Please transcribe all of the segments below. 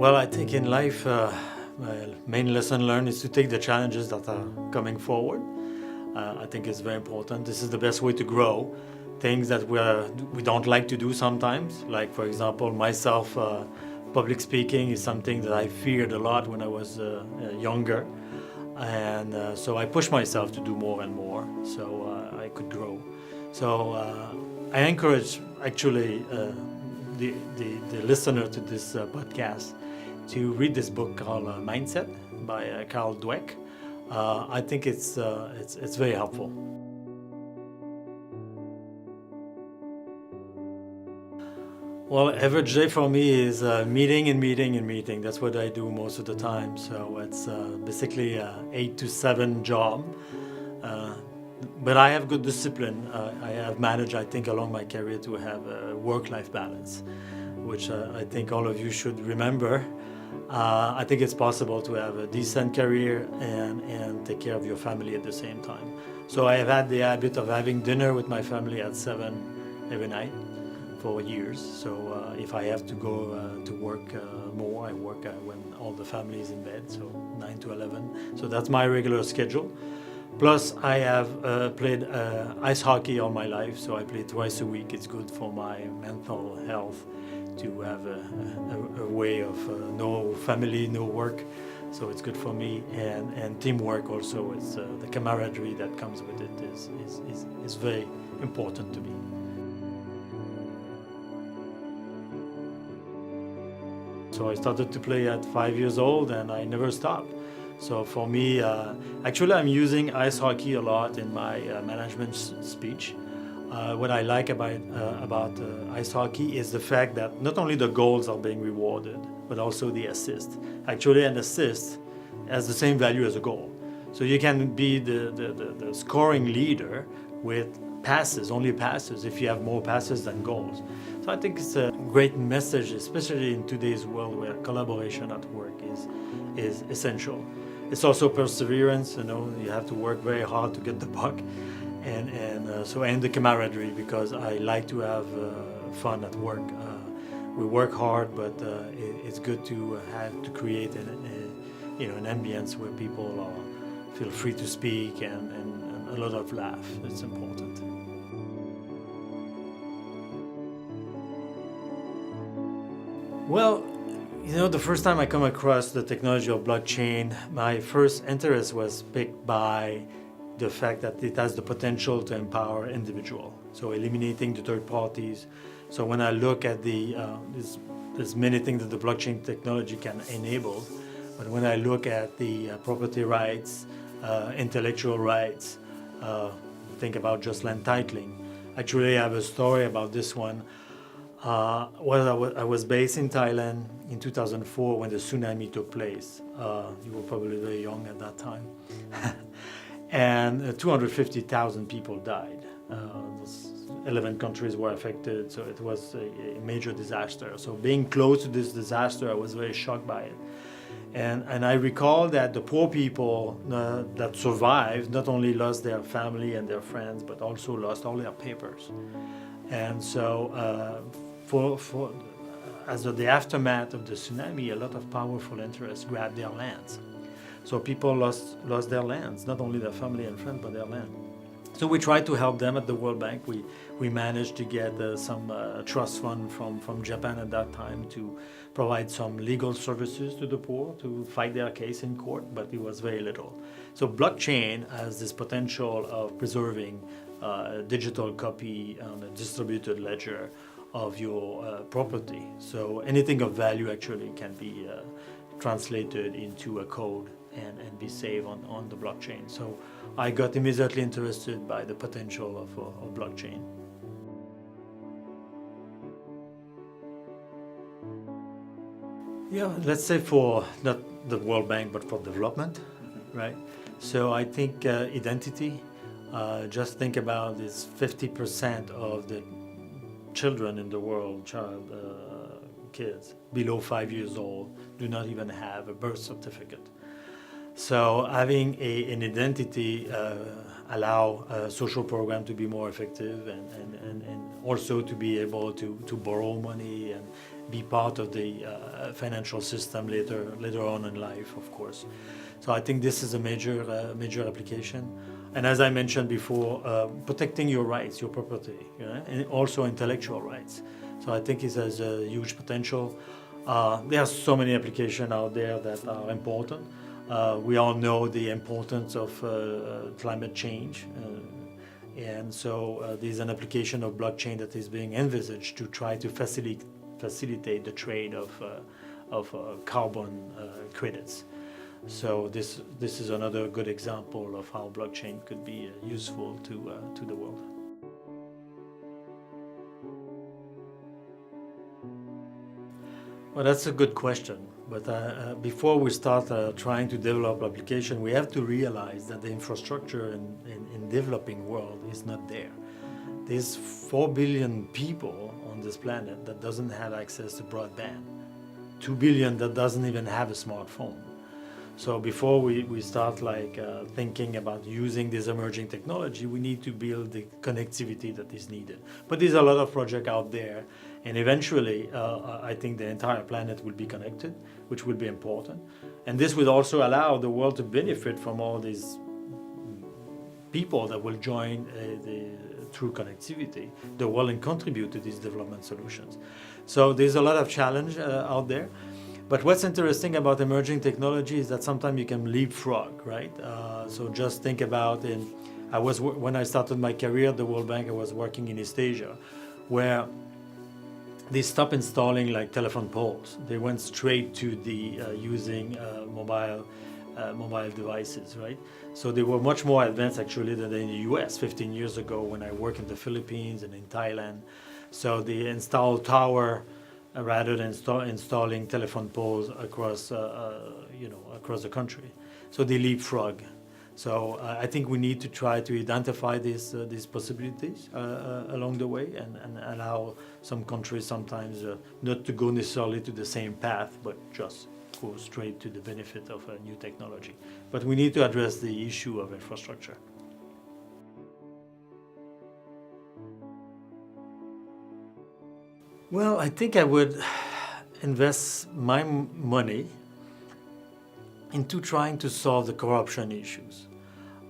Well, I think in life, my main lesson learned is to take the challenges that are coming forward. I think it's very important. This is the best way to grow. Things that we don't like to do sometimes, like for example, myself, public speaking is something that I feared a lot when I was younger. And so I pushed myself to do more and more so I could grow. So I encourage actually the listener to this podcast to read this book called Mindset by Carl Dweck. I think it's very helpful. Well, average day for me is meeting and meeting and meeting. That's what I do most of the time. So it's basically an 8 to 7 job. But I have good discipline. I have managed, I think, along my career to have a work-life balance, which I think all of you should remember. I think it's possible to have a decent career and take care of your family at the same time. So I have had the habit of having dinner with my family at 7 every night for years. So if I have to go to work more, I work when all the family is in bed, so 9 to 11. So that's my regular schedule. Plus, I have played ice hockey all my life, so I play twice a week. It's good for my mental health to have a way of no family, no work. So it's good for me, and teamwork also. It's the camaraderie that comes with it is very important to me. So I started to play at 5 years old, and I never stopped. So for me, actually I'm using ice hockey a lot in my management speech. What I like about ice hockey is the fact that not only the goals are being rewarded, but also the assist. Actually, an assist has the same value as a goal. So you can be the scoring leader with passes, only passes, if you have more passes than goals. So I think it's a great message, especially in today's world where collaboration at work is essential. It's also perseverance, you have to work very hard to get the puck, and the camaraderie, because I like to have fun at work. We work hard, but it's good to have to create an ambience where people feel free to speak and a lot of laugh. It's important. Well, the first time I come across the technology of blockchain, my first interest was piqued by the fact that it has the potential to empower individuals, so eliminating the third parties. So when I look at there's many things that the blockchain technology can enable, but when I look at the property rights, intellectual rights, think about just land titling. Actually, I have a story about this one. I was based in Thailand in 2004 when the tsunami took place. You were probably very young at that time. And 250,000 people died. 11 countries were affected, so it was a major disaster. So being close to this disaster, I was very shocked by it. And I recall that the poor people that survived not only lost their family and their friends, but also lost all their papers. And so as the aftermath of the tsunami, a lot of powerful interests grabbed their lands. So people lost their lands, not only their family and friends, but their land. So we tried to help them at the World Bank. We managed to get some trust fund from Japan at that time to provide some legal services to the poor to fight their case in court, but it was very little. So blockchain has this potential of preserving a digital copy on a distributed ledger of your property. So anything of value actually can be translated into a code and be saved on the blockchain. So I got immediately interested by the potential of blockchain. Yeah, let's say for not the World Bank, but for development, right? So I think identity, just think about this 50% of the children in the world, kids below 5 years old, do not even have a birth certificate. So having an identity allow a social program to be more effective and also to be able to borrow money be part of the financial system later on in life, of course. So I think this is a major application. And as I mentioned before, protecting your rights, your property, you know, and also intellectual rights. So I think it has a huge potential. There are so many applications out there that are important. We all know the importance of climate change. And so there's an application of blockchain that is being envisaged to try to facilitate the trade of carbon credits. So this is another good example of how blockchain could be useful to the world. Well, that's a good question. But before we start trying to develop application, we have to realize that the infrastructure in developing world is not there. There's 4 billion people on this planet that doesn't have access to broadband. 2 billion that doesn't even have a smartphone. So before we start thinking about using this emerging technology, we need to build the connectivity that is needed. But there's a lot of projects out there, and eventually I think the entire planet will be connected, which will be important. And this will also allow the world to benefit from all these people that will join through connectivity, the world, and contribute to these development solutions. So there's a lot of challenge out there. But what's interesting about emerging technology is that sometimes you can leapfrog, right? So just think about when I started my career at the World Bank, I was working in East Asia, where they stopped installing telephone poles. They went straight to the using mobile devices, right? So they were much more advanced actually than in the US 15 years ago when I worked in the Philippines and in Thailand. So they installed tower rather than installing telephone poles across across the country. So they leapfrog. So I think we need to try to identify these possibilities along the way and allow some countries sometimes not to go necessarily to the same path, but just go straight to the benefit of a new technology. But we need to address the issue of infrastructure. Well, I think I would invest my money into trying to solve the corruption issues.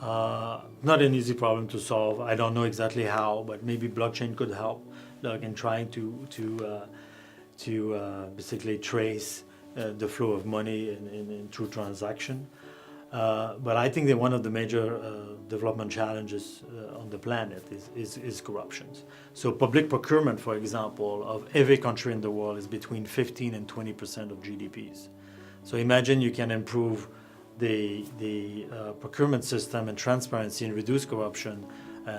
Not an easy problem to solve. I don't know exactly how, but maybe blockchain could help in trying to basically trace the flow of money through transaction. But I think that one of the major development challenges on the planet is corruption. So public procurement, for example, of every country in the world is between 15 and 20% of GDPs. So imagine you can improve the procurement system and transparency and reduce corruption.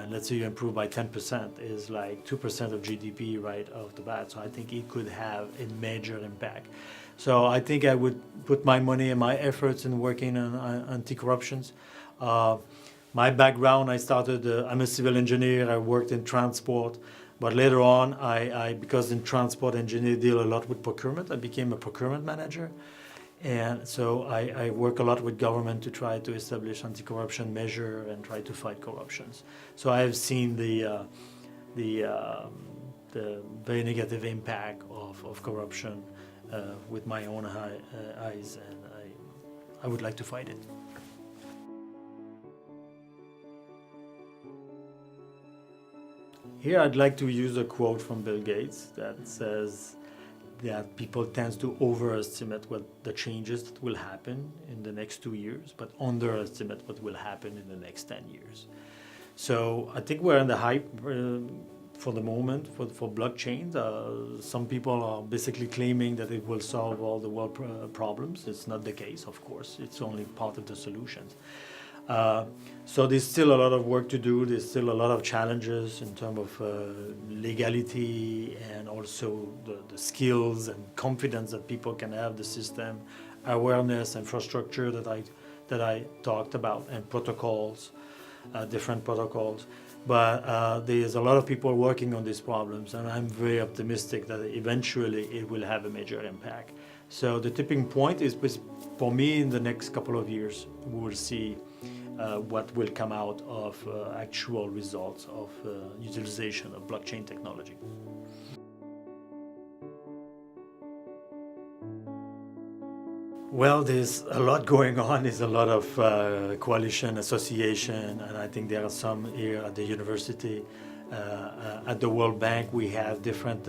Let's say you improve by 10%, is like 2% of GDP right off the bat. So I think it could have a major impact. So I think I would put my money and my efforts in working on anti-corruptions. My background, I'm a civil engineer. I worked in transport, but later on, because in transport engineer deal a lot with procurement, I became a procurement manager. And so I work a lot with government to try to establish anti-corruption measure and try to fight corruptions. So I have seen the very negative impact of corruption with my own eyes, and I would like to fight it. Here I'd like to use a quote from Bill Gates that says that people tend to overestimate what the changes that will happen in the next 2 years, but underestimate what will happen in the next 10 years. So I think we're in the hype for the moment for blockchain. Some people are basically claiming that it will solve all the world problems. It's not the case, of course. It's only part of the solutions. So there's still a lot of work to do. There's still a lot of challenges in terms of legality and also the skills and confidence that people can have the system, awareness, infrastructure that I talked about, and protocols, different protocols. But there's a lot of people working on these problems, and I'm very optimistic that eventually it will have a major impact. So the tipping point is, for me, in the next couple of years, we will see what will come out of actual results of utilization of blockchain technology. Well, there's a lot going on. There's a lot of coalition, association, and I think there are some here at the university. At the World Bank, we have different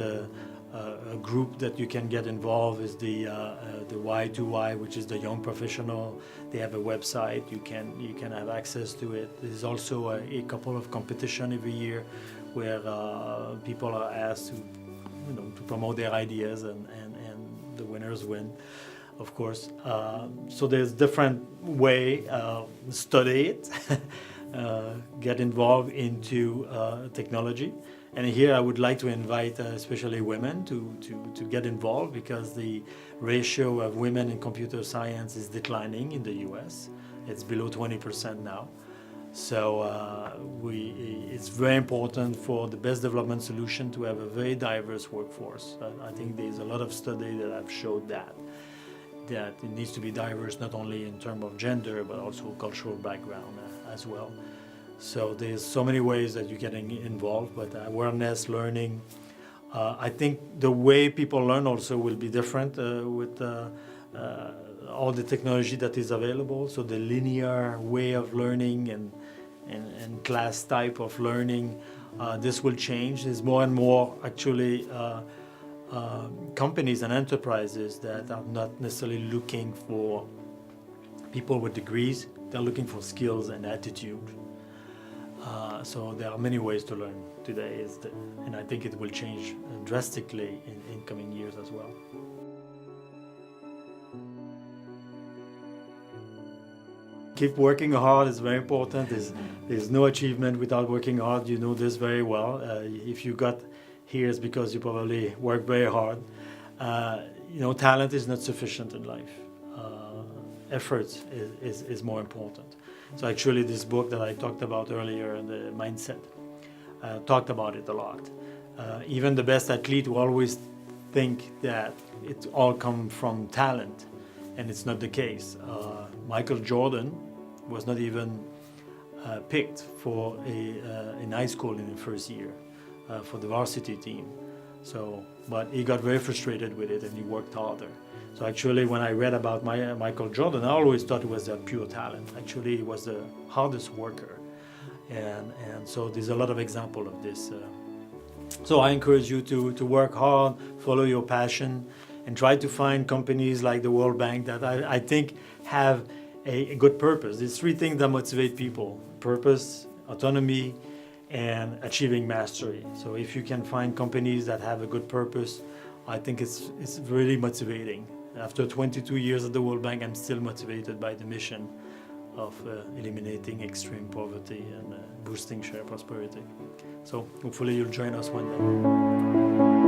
group that you can get involved. Is the Y2Y, which is the young professional. They have a website. You can have access to it. There's also a couple of competition every year where people are asked to promote their ideas, and the winners win, of course. So there's different way study it, get involved into technology. And here I would like to invite especially women to get involved, because the ratio of women in computer science is declining in the US. It's below 20% now. So it's very important for the best development solution to have a very diverse workforce. I think there's a lot of study that have showed that it needs to be diverse, not only in terms of gender, but also cultural background as well. So there's so many ways that you're getting involved, but awareness, learning. I think the way people learn also will be different with all the technology that is available. So the linear way of learning and class type of learning, this will change. There's more and more actually companies and enterprises that are not necessarily looking for people with degrees. They're looking for skills and attitude. So there are many ways to learn today, and I think it will change drastically in coming years as well. Keep working hard is very important. There's no achievement without working hard. You know this very well. If you got here, it's because you probably work very hard. Talent is not sufficient in life. Effort is more important. So actually this book that I talked about earlier, the mindset, talked about it a lot. Even the best athlete will always think that it all comes from talent, and it's not the case. Michael Jordan was not even picked for in high school in the first year for the varsity team. But he got very frustrated with it, and he worked harder. So actually, when I read about Michael Jordan, I always thought it was a pure talent. Actually, he was the hardest worker, and so there's a lot of example of this. So I encourage you to work hard, follow your passion, and try to find companies like the World Bank that I think have a good purpose. There's three things that motivate people: purpose, autonomy, and achieving mastery. So if you can find companies that have a good purpose, I think it's really motivating. After 22 years at the World Bank, I'm still motivated by the mission of eliminating extreme poverty and boosting shared prosperity. So hopefully you'll join us one day.